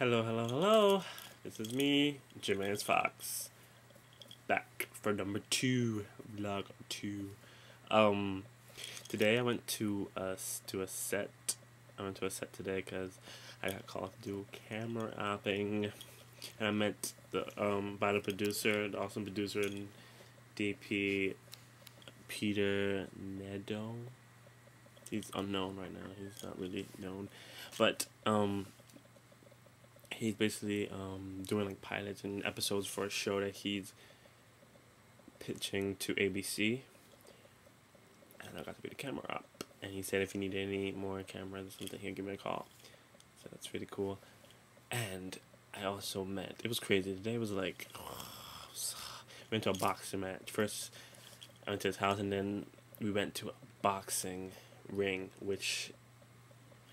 Hello, hello, hello. This is me, Jimenez Fox, back for number 2, vlog 2. Um, Today I went to a set. I went to a set today because I got called to do camera apping, and I met by the producer, the awesome producer, and DP Peter Nedo. He's unknown right now. He's not really known, but he's basically doing like pilots and episodes for a show that he's pitching to ABC, and I got to be the camera op. And he said if you need any more cameras or something, he'll give me a call. So that's really cool. And I also met. It was crazy. Today was like, went to a boxing match. First, I went to his house, and then we went to a boxing ring, which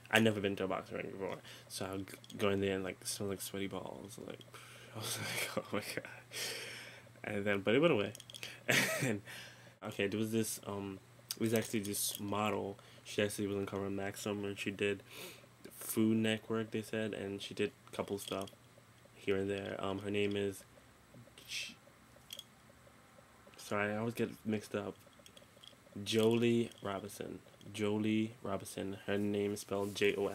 I'd never been to a boxing ring before. So I would go in there and like smell like sweaty balls. Like I was like, oh my god. And then, but it went away. And okay, there was this it was actually this model. She actually was on cover of Maxim, and she did Food Network, they said, and she did a couple stuff here and there. Her name is sorry, I always get mixed up. Joli Robinson. Joli Robinson. Her name is spelled Joli.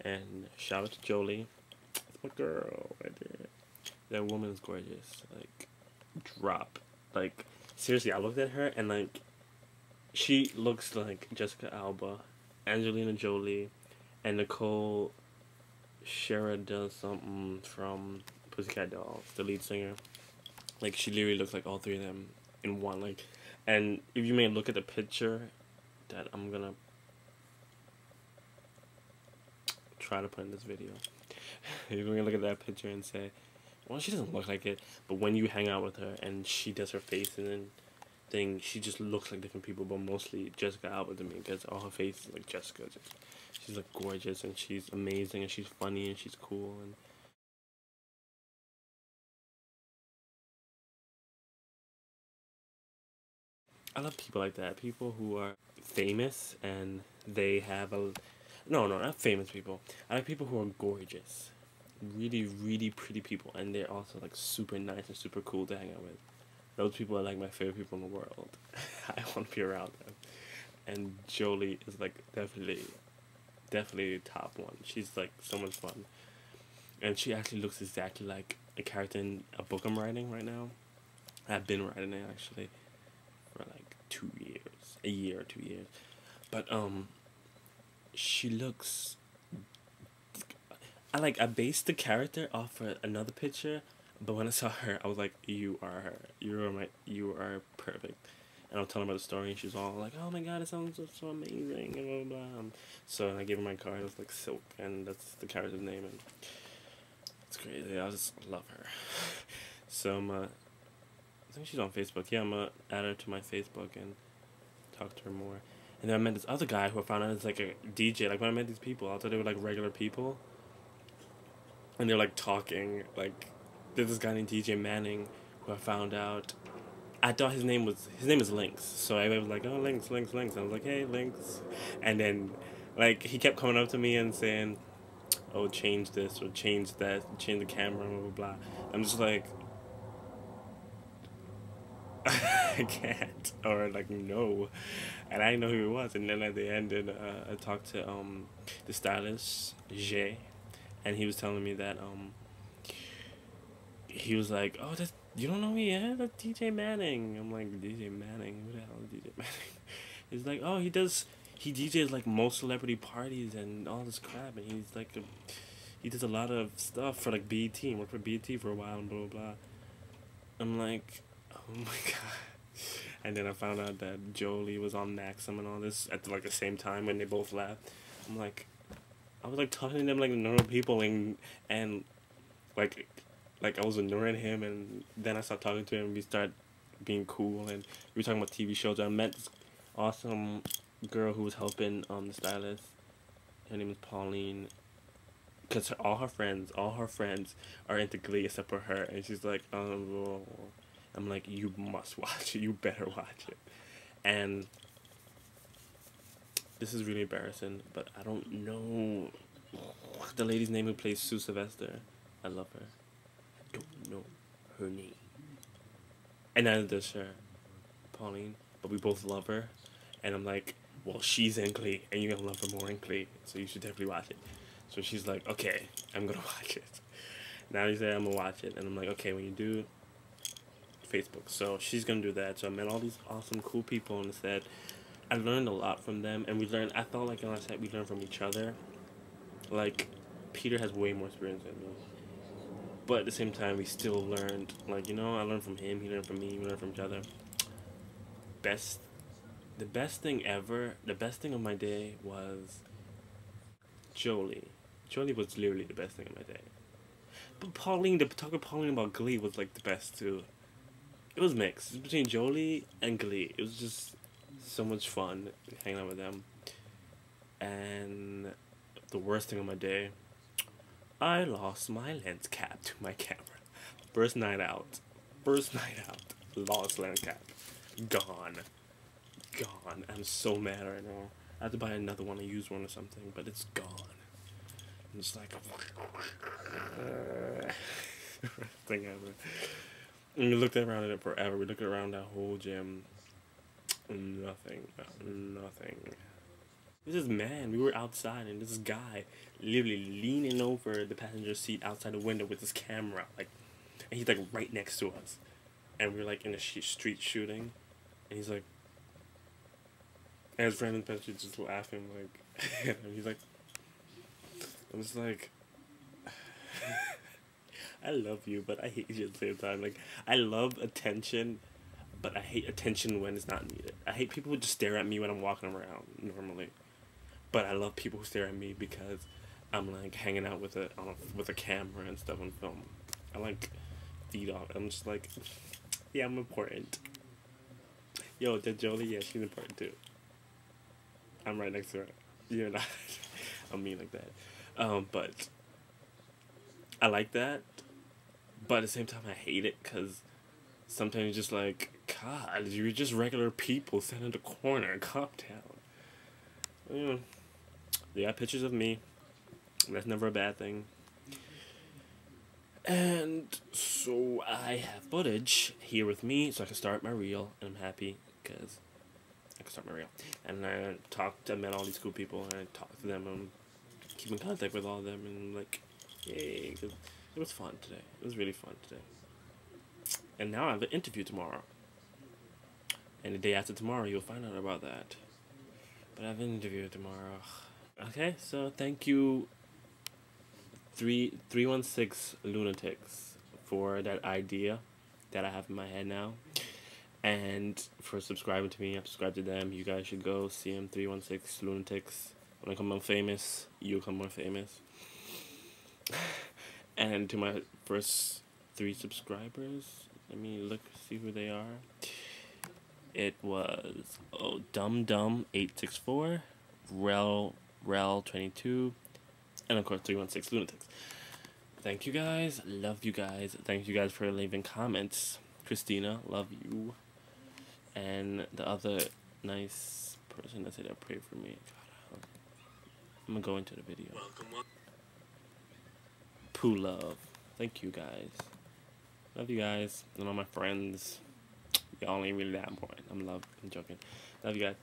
And shout out to Joli. That's my girl right there. That woman is gorgeous. Like, drop. Like, seriously, I looked at her and like, she looks like Jessica Alba, Angelina Jolie, and Nicole Shera does something from Pussycat Dolls, the lead singer. Like, she literally looks like all three of them in one. Like, and if you may look at the picture that I'm gonna try to put in this video, you're gonna look at that picture and say, well, she doesn't look like it. But when you hang out with her and she does her face and then thing, she just looks like different people, but mostly Jessica Alba to me, because all her face is like Jessica. She's like gorgeous, and she's amazing, and she's funny, and she's cool, and I love people like that. People who are famous and they have a no, not famous people. I like people who are gorgeous, really, really pretty people, and they're also like super nice and super cool to hang out with. Those people are like my favorite people in the world. I want to be around them. And Jolie is like definitely top one. She's like so much fun, and she actually looks exactly like a character in a book I'm writing right now. I've been writing it actually for like 2 years, a year or 2 years, but she looks. I based the character off of another picture, but when I saw her, I was like, "You are her. You are perfect." And I was telling her about the story, and she was all like, "Oh my god, it sounds so amazing," and blah blah blah. So and I gave her my card. It was like Silk, and that's the character's name, and it's crazy. I just love her. So I think she's on Facebook. Yeah, I'm gonna add her to my Facebook and talk to her more. And then I met this other guy who I found out is like a DJ. Like when I met these people, I thought they were like regular people, and they're like talking. Like there's this guy named DJ Manning who I found out. I thought his name is Lynx. So I was like, oh, Lynx, Lynx, Lynx. I was like, hey, Lynx. And then, like, he kept coming up to me and saying, oh, change this or change that, change the camera, blah, blah, blah. I'm just like, I can't. Or, like, no. And I didn't know who he was. And then at the end, I talked to the stylist, Jay. And he was telling me that he was like, oh, that's, you don't know me yet? That's DJ Manning. I'm like, DJ Manning? Who the hell is DJ Manning? He's like, oh, he DJs like most celebrity parties and all this crap, and he's like, he does a lot of stuff for like BET, and worked for BET for a while, and blah, blah, blah. I'm like, oh my god. And then I found out that Jolie was on Maxim and all this at like the same time when they both left. I'm like, I was like talking to them like normal people, and like I was ignoring him, and then I started talking to him, and we started being cool, and we were talking about TV shows. I met this awesome girl who was helping the stylist. Her name is Pauline, because all her friends are into Glee except for her, and she's like, well. I'm like, you must watch it, you better watch it. And this is really embarrassing, but I don't know The lady's name who plays Sue Sylvester. I love her. Don't know her name. And neither does her, Pauline. But we both love her. And I'm like, well, she's in Glee, and you're gonna love her more in Glee, so you should definitely watch it. So she's like, okay, I'm gonna watch it. Now you say I'm gonna watch it, and I'm like, okay, when you do Facebook. So she's gonna do that. So I met all these awesome, cool people on the set. I learned a lot from them, and I felt like on the set we learned from each other. Like, Peter has way more experience than me. But at the same time, we still learned. Like, I learned from him, he learned from me, we learned from each other. The best thing ever, the best thing of my day was Joli. Joli was literally the best thing of my day. But talking Pauline about Glee was like the best too. It was mixed. It was between Joli and Glee. It was just so much fun hanging out with them. And the worst thing of my day, I lost my lens cap to my camera. First night out, lost lens cap. Gone. I'm so mad right now. I have to buy another one, a used one or something, but it's gone. I'm just like, thing ever. And we looked around it forever. We looked around that whole gym. Nothing. This man, we were outside, and this guy literally leaning over the passenger seat outside the window with his camera, like, and he's like right next to us, and we were like in a street shooting, and he's like, and his friend in the passenger just laughing, like, and he's like, I'm just like, I love you, but I hate you at the same time. Like, I love attention, but I hate attention when it's not needed. I hate people who just stare at me when I'm walking around normally, but I love people who stare at me because I'm like hanging out with a camera and stuff on film. I like feed off. I'm just like, yeah, I'm important. Yo, that Joli, yeah, she's important too. I'm right next to her. You're not. I'm mean like that. But I like that. But at the same time, I hate it because sometimes you're just like, God, you're just regular people sitting in the corner. Calm down. They got pictures of me. That's never a bad thing. And so I have footage here with me so I can start my reel. And I'm happy because I can start my reel. And I met all these cool people, and I talked to them and keep in contact with all of them. And I'm like, yay, 'cause it was fun today. It was really fun today. And now I have an interview tomorrow. And the day after tomorrow, you'll find out about that. But I have an interview tomorrow. Okay, so thank you, 316 Lunatics, for that idea that I have in my head now. And for subscribing to me. I've subscribed to them. You guys should go see them, 316 Lunatics. When I come more famous, you'll come more famous. And to my first 3 subscribers, let me see who they are. It was Dum 864, Rel 22, and of course 316 Lunatics. Thank you guys. Love you guys. Thank you guys for leaving comments. Christina, love you. And the other nice person that said that prayed for me. God, I'm gonna go into the video. Poo love. Thank you guys. Love you guys. And all my friends. Y'all ain't really that important. I'm joking. Love you guys.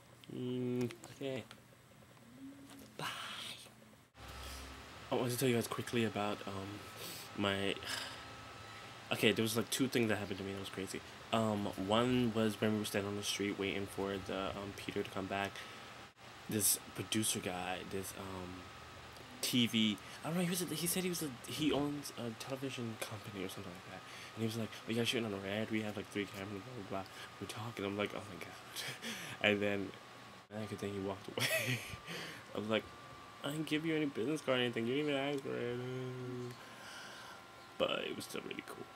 Okay. Bye. I wanted to tell you guys quickly about my. Okay, there was like 2 things that happened to me that was crazy. One was when we were standing on the street waiting for the Peter to come back. This producer guy, this TV. I don't know. He said he owns a television company or something like that. And he was like, "We got shooting on the red. We have like 3 cameras. Blah blah blah." We're talking. I'm like, "Oh my god!" And then he walked away. I was like, "I didn't give you any business card or anything. You didn't even ask for it." But it was still really cool.